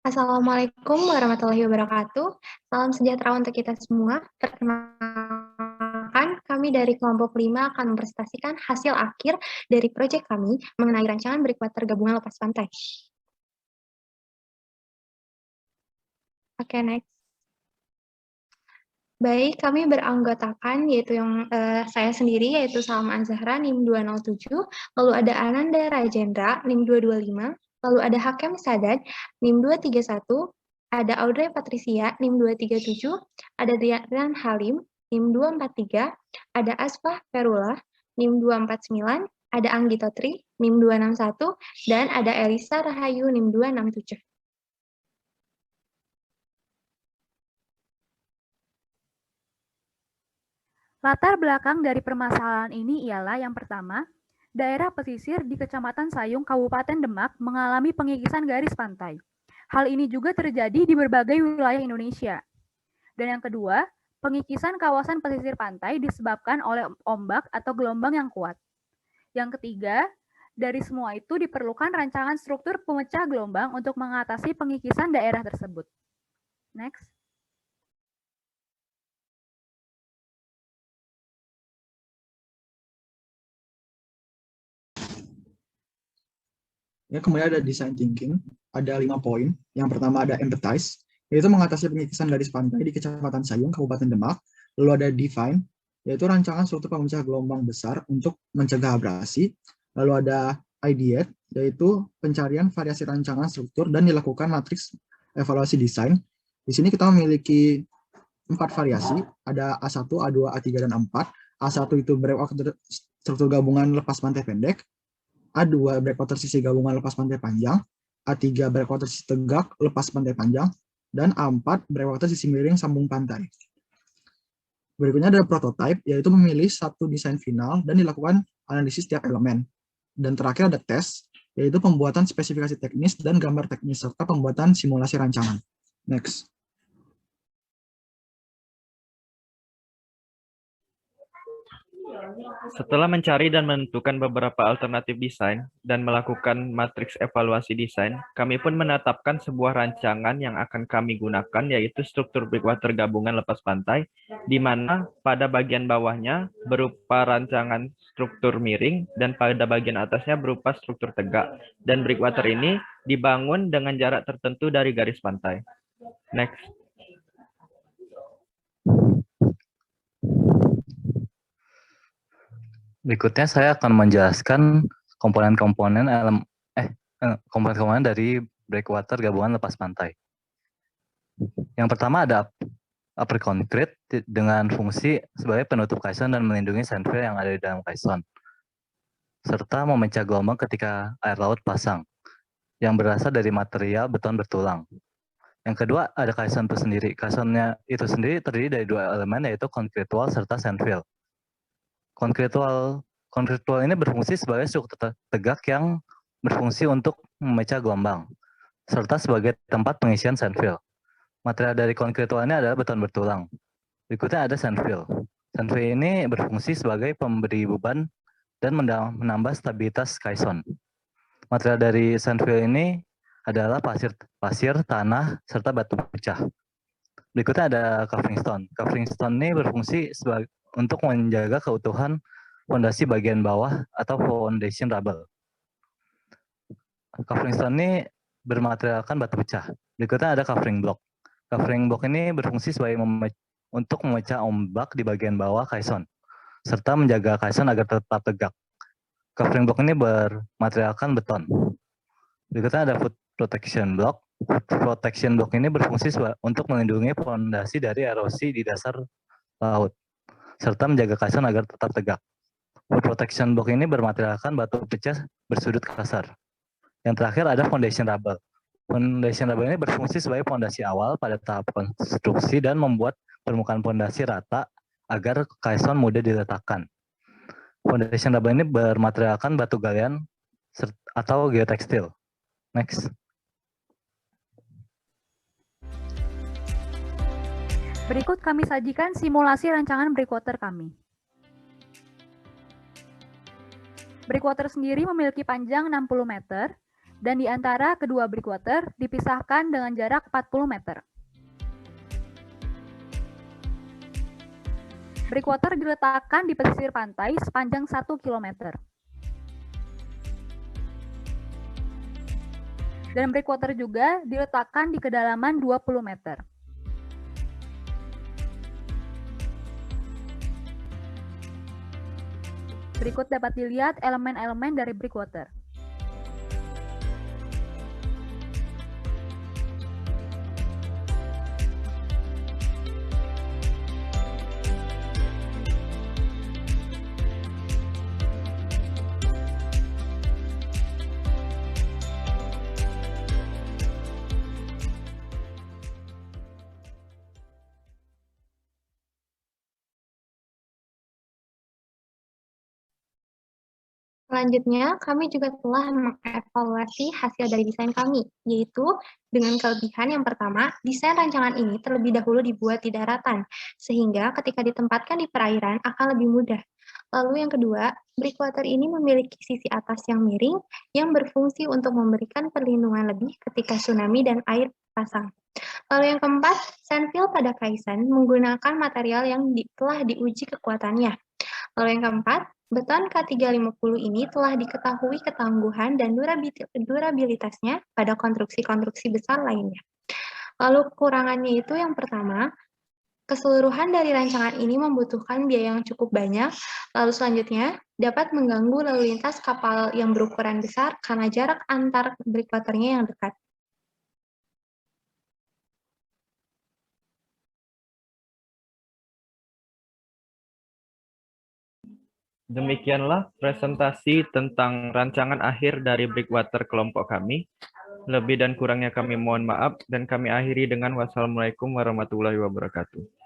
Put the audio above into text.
Assalamualaikum warahmatullahi wabarakatuh. Salam sejahtera untuk kita semua. Perkenalkan, kami dari kelompok 5 akan mempresentasikan hasil akhir dari proyek kami mengenai rancangan breakwater gabungan lepas pantai. Oke, next. Baik, kami beranggotakan yaitu yang saya sendiri yaitu Salma Azahra NIM 207, lalu ada Ananda Rajendra NIM 225, lalu ada Hakem Sadad NIM 231, ada Audrey Patricia NIM 237, ada Dian Halim NIM 243, ada Asfah Ferula NIM 249, ada Anggito Tri NIM 261, dan ada Elisa Rahayu NIM 267. Latar belakang dari permasalahan ini ialah yang pertama, daerah pesisir di Kecamatan Sayung, Kabupaten Demak mengalami pengikisan garis pantai. Hal ini juga terjadi di berbagai wilayah Indonesia. Dan yang kedua, pengikisan kawasan pesisir pantai disebabkan oleh ombak atau gelombang yang kuat. Yang ketiga, dari semua itu diperlukan rancangan struktur pemecah gelombang untuk mengatasi pengikisan daerah tersebut. Next. Ya, kemudian ada design thinking, ada 5 poin. Yang pertama ada empathize, yaitu mengatasi pengikisan garis pantai di Kecamatan Sayung, Kabupaten Demak. Lalu ada define, yaitu rancangan struktur pemecah gelombang besar untuk mencegah abrasi. Lalu ada ideate, yaitu pencarian variasi rancangan struktur dan dilakukan matriks evaluasi desain. Di sini kita memiliki 4 variasi, ada A1, A2, A3, dan A4. A1 itu breakwater struktur gabungan lepas pantai pendek, A2 breakwater sisi gabungan lepas pantai panjang, A3 breakwater sisi tegak lepas pantai panjang, dan A4 breakwater sisi miring sambung pantai. Berikutnya ada prototype, yaitu memilih satu desain final dan dilakukan analisis setiap elemen. Dan terakhir ada tes, yaitu pembuatan spesifikasi teknis dan gambar teknis, serta pembuatan simulasi rancangan. Next. Setelah mencari dan menentukan beberapa alternatif desain dan melakukan matriks evaluasi desain, kami pun menetapkan sebuah rancangan yang akan kami gunakan, yaitu struktur breakwater gabungan lepas pantai, di mana pada bagian bawahnya berupa rancangan struktur miring dan pada bagian atasnya berupa struktur tegak. Dan breakwater ini dibangun dengan jarak tertentu dari garis pantai. Next. Berikutnya saya akan menjelaskan komponen-komponen dari breakwater gabungan lepas pantai. Yang pertama ada upper concrete dengan fungsi sebagai penutup caisson dan melindungi sandfill yang ada di dalam caisson, serta memecah gelombang ketika air laut pasang, yang berasal dari material beton bertulang. Yang kedua ada caisson itu sendiri. Caissonnya itu sendiri terdiri dari 2 elemen, yaitu concrete wall serta sandfill. Concrete wall ini berfungsi sebagai struktur tegak yang berfungsi untuk memecah gelombang, serta sebagai tempat pengisian sandfill. Material dari concrete wall ini adalah beton bertulang. Berikutnya ada sandfill. Sandfill ini berfungsi sebagai pemberi beban dan menambah stabilitas caisson. Material dari sandfill ini adalah pasir, tanah, serta batu pecah. Berikutnya ada covering stone. Covering stone ini berfungsi untuk menjaga keutuhan fondasi bagian bawah atau foundation rubble. Covering stone ini bermaterialkan batu pecah. Berikutnya ada covering block. Covering block ini berfungsi sebagai untuk memecah ombak di bagian bawah caisson, serta menjaga caisson agar tetap tegak. Covering block ini bermaterialkan beton. Berikutnya ada foot protection block. Foot protection block ini berfungsi untuk melindungi fondasi dari erosi di dasar laut, serta menjaga caisson agar tetap tegak. Foot protection block ini bermaterialkan batu pecah bersudut kasar. Yang terakhir ada foundation rubble. Foundation rubble ini berfungsi sebagai fondasi awal pada tahap konstruksi dan membuat permukaan fondasi rata agar caisson mudah diletakkan. Foundation rubble ini bermaterialkan batu galian atau geotekstil. Next. Berikut kami sajikan simulasi rancangan breakwater kami. Breakwater sendiri memiliki panjang 60 meter, dan di antara kedua breakwater dipisahkan dengan jarak 40 meter. Breakwater diletakkan di pesisir pantai sepanjang 1 km. Dan breakwater juga diletakkan di kedalaman 20 meter. Berikut dapat dilihat elemen-elemen dari breakwater. Selanjutnya, kami juga telah mengevaluasi hasil dari desain kami, yaitu dengan kelebihan yang pertama, desain rancangan ini terlebih dahulu dibuat di daratan, sehingga ketika ditempatkan di perairan akan lebih mudah. Lalu yang kedua, breakwater ini memiliki sisi atas yang miring yang berfungsi untuk memberikan perlindungan lebih ketika tsunami dan air pasang. Lalu yang keempat, sandfill pada kaisen menggunakan material yang telah diuji kekuatannya. Lalu yang keempat, beton K350 ini telah diketahui ketangguhan dan durabilitasnya pada konstruksi-konstruksi besar lainnya. Lalu kekurangannya itu yang pertama, keseluruhan dari rancangan ini membutuhkan biaya yang cukup banyak. Lalu selanjutnya, dapat mengganggu lalu lintas kapal yang berukuran besar karena jarak antar breakwaternya yang dekat. Demikianlah presentasi tentang rancangan akhir dari breakwater kelompok kami. Lebih dan kurangnya kami mohon maaf, dan kami akhiri dengan wassalamualaikum warahmatullahi wabarakatuh.